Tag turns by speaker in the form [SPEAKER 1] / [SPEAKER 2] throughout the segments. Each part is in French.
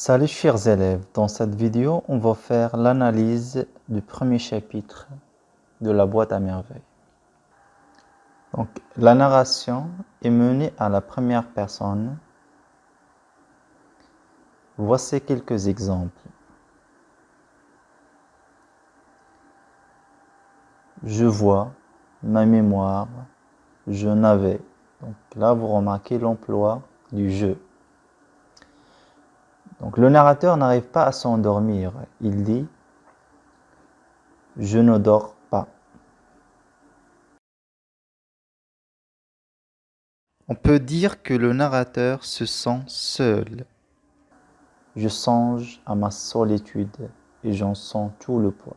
[SPEAKER 1] Salut chers élèves, dans cette vidéo, on va faire l'analyse du premier chapitre de la boîte à merveilles. Donc, la narration est menée à la première personne. Voici quelques exemples. Je vois, ma mémoire, je n'avais. Donc là, vous remarquez l'emploi du je. Donc le narrateur n'arrive pas à s'endormir. Il dit « Je ne dors pas ». On peut dire que le narrateur se sent seul. Je songe à ma solitude et j'en sens tout le poids.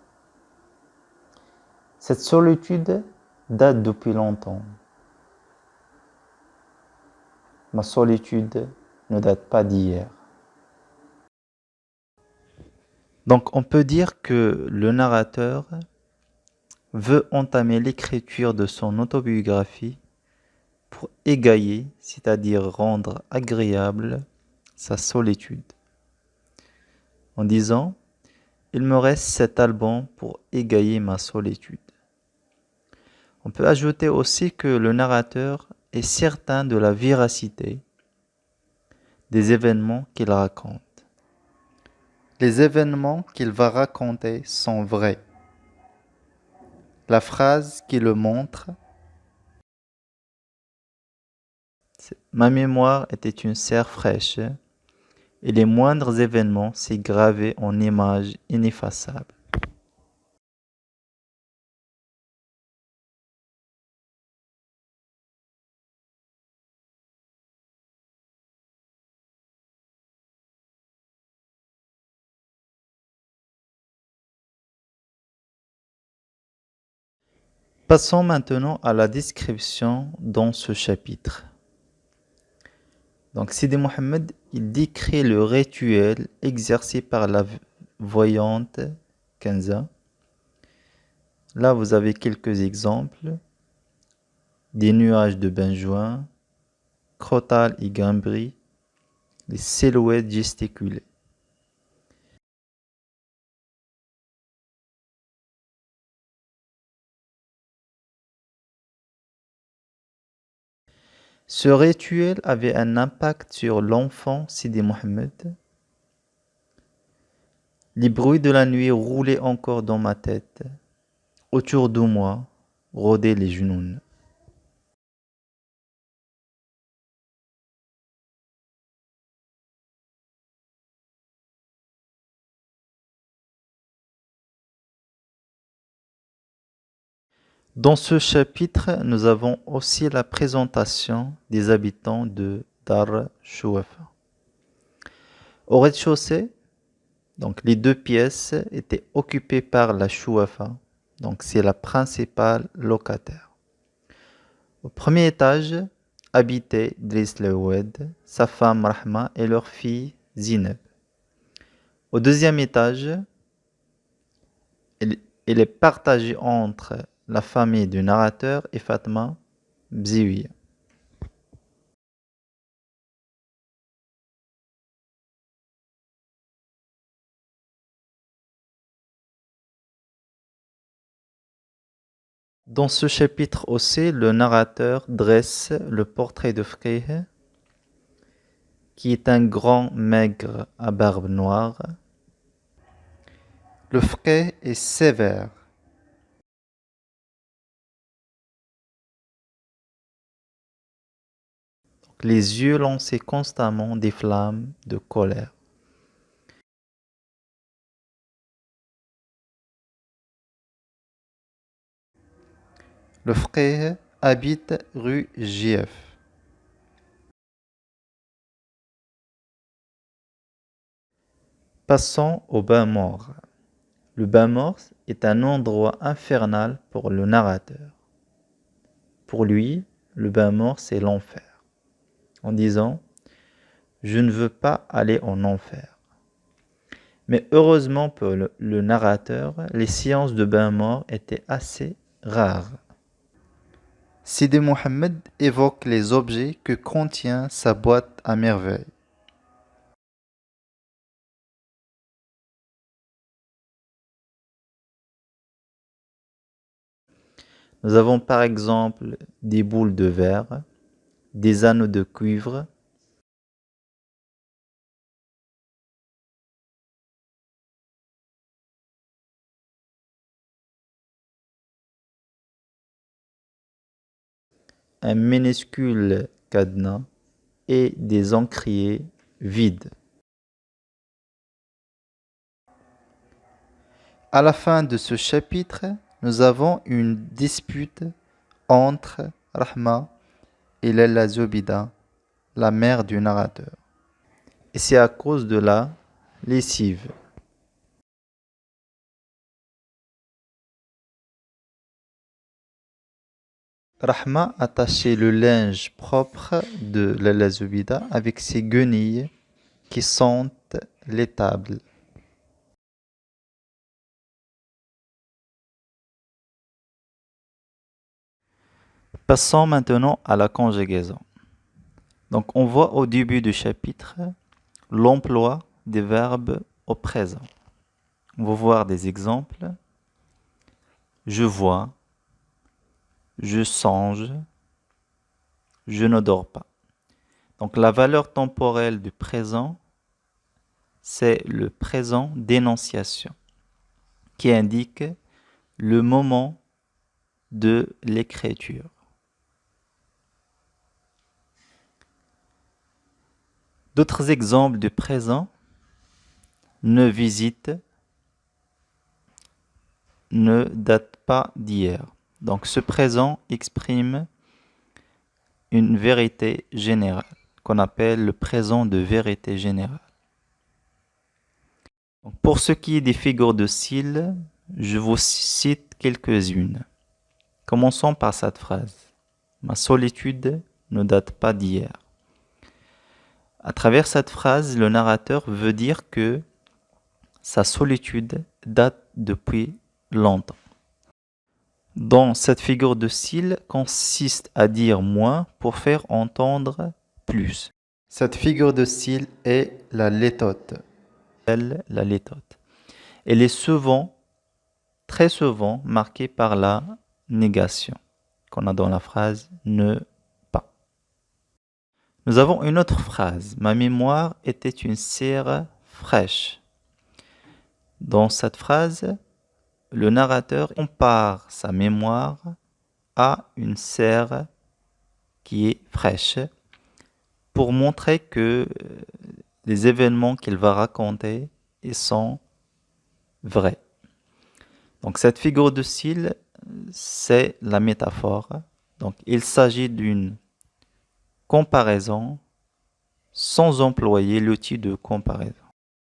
[SPEAKER 1] Cette solitude date depuis longtemps. Ma solitude ne date pas d'hier. Donc on peut dire que le narrateur veut entamer l'écriture de son autobiographie pour égayer, c'est-à-dire rendre agréable sa solitude. En disant « Il me reste cet album pour égayer ma solitude ». On peut ajouter aussi que le narrateur est certain de la véracité des événements qu'il raconte. Les événements qu'il va raconter sont vrais. La phrase qui le montre, c'est « Ma mémoire était une serre fraîche et les moindres événements s'y gravaient en images ineffaçables. » Passons maintenant à la description dans ce chapitre. Donc Sidi Mohammed, il décrit le rituel exercé par la voyante Kenza. Là, vous avez quelques exemples. Des nuages de benjoin, Crotal et Gambri, les silhouettes gesticulées. Ce rituel avait un impact sur l'enfant Sidi Mohammed. Les bruits de la nuit roulaient encore dans ma tête. Autour de moi rôdaient les genoux. Dans ce chapitre, nous avons aussi la présentation des habitants de Dar Chouafa. Au rez-de-chaussée, donc les deux pièces étaient occupées par la Chouafa, donc c'est la principale locataire. Au premier étage habitaient Driss Lewed, sa femme Rahma et leur fille Zineb. Au deuxième étage, il est partagé entre la famille du narrateur et Fatma Bziouia. Dans ce chapitre aussi, le narrateur dresse le portrait de Freyhe, qui est un grand maigre à barbe noire. Le Frey est sévère. Les yeux lançaient constamment des flammes de colère. Le Frey habite rue JF. Passons au bain mort. Le bain mort est un endroit infernal pour le narrateur. Pour lui, le bain mort, c'est l'enfer. En disant « Je ne veux pas aller en enfer ». Mais heureusement pour le narrateur, les séances de bain mort étaient assez rares. Sidi Mohammed évoque les objets que contient sa boîte à merveilles. Nous avons par exemple des boules de verre, des anneaux de cuivre, un minuscule cadenas et des encriers vides. À la fin de ce chapitre, nous avons une dispute entre Rahma et Lalla Zobida, la mère du narrateur. Et c'est à cause de la lessive. Rahma attachait le linge propre de Lalla Zobida avec ses guenilles qui sentent l'étable. Passons maintenant à la conjugaison. Donc on voit au début du chapitre l'emploi des verbes au présent. On va voir des exemples. Je vois, je songe, je ne dors pas. Donc la valeur temporelle du présent, c'est le présent d'énonciation qui indique le moment de l'écriture. D'autres exemples de présent: ne visite, ne date pas d'hier. Donc ce présent exprime une vérité générale, qu'on appelle le présent de vérité générale. Donc, pour ce qui est des figures de style, je vous cite quelques-unes. Commençons par cette phrase. Ma solitude ne date pas d'hier. À travers cette phrase, le narrateur veut dire que sa solitude date depuis longtemps. Dans cette figure de style consiste à dire moins pour faire entendre plus. Cette figure de style est la litote. La litote. Elle est souvent, très souvent, marquée par la négation, qu'on a dans la phrase ne pas. Nous avons une autre phrase. Ma mémoire était une cire fraîche. Dans cette phrase, le narrateur compare sa mémoire à une cire qui est fraîche pour montrer que les événements qu'il va raconter ils sont vrais. Donc cette figure de style, c'est la métaphore. Donc il s'agit d'une comparaison sans employer l'outil de comparaison.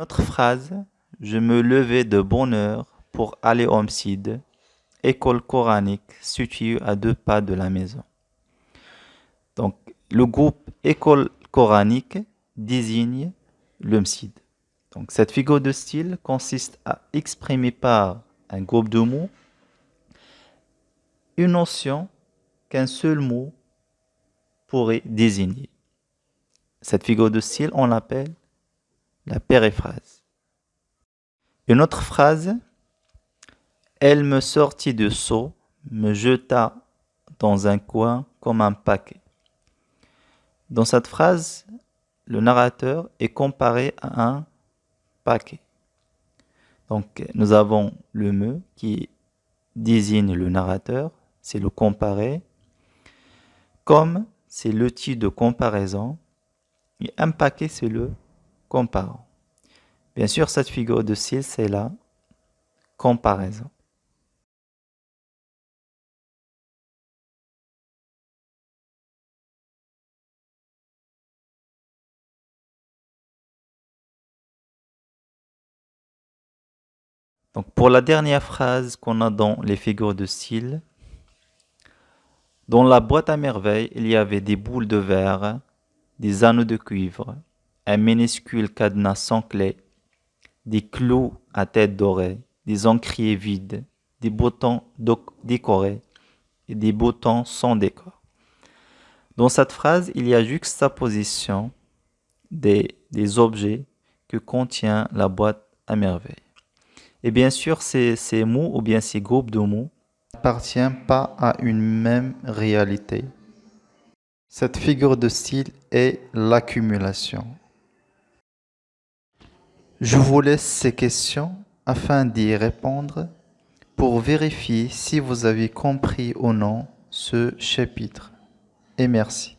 [SPEAKER 1] Notre phrase, je me levais de bonne heure pour aller au Msid, école coranique située à 2 pas de la maison. Donc le groupe école coranique désigne le Msid. Donc cette figure de style consiste à exprimer par un groupe de mots une notion qu'un seul mot pourrait désigner. Cette figure de style, on l'appelle la périphrase. Une autre phrase, elle me sortit de seau, me jeta dans un coin comme un paquet. Dans cette phrase, le narrateur est comparé à un paquet. Donc nous avons le me qui désigne le narrateur, c'est le comparé. Comme c'est l'outil de comparaison, et un paquet c'est le comparant. Bien sûr, cette figure de style, c'est la comparaison. Donc pour la dernière phrase qu'on a dans les figures de style, dans la boîte à merveilles, il y avait des boules de verre, des anneaux de cuivre, un minuscule cadenas sans clé, des clous à tête dorée, des encriers vides, des boutons décorés et des boutons sans décor. Dans cette phrase, il y a juxtaposition des objets que contient la boîte à merveilles. Et bien sûr, ces mots ou bien ces groupes de mots n'appartient pas à une même réalité. Cette figure de style est l'accumulation. Je vous laisse ces questions afin d'y répondre pour vérifier si vous avez compris ou non ce chapitre. Et merci.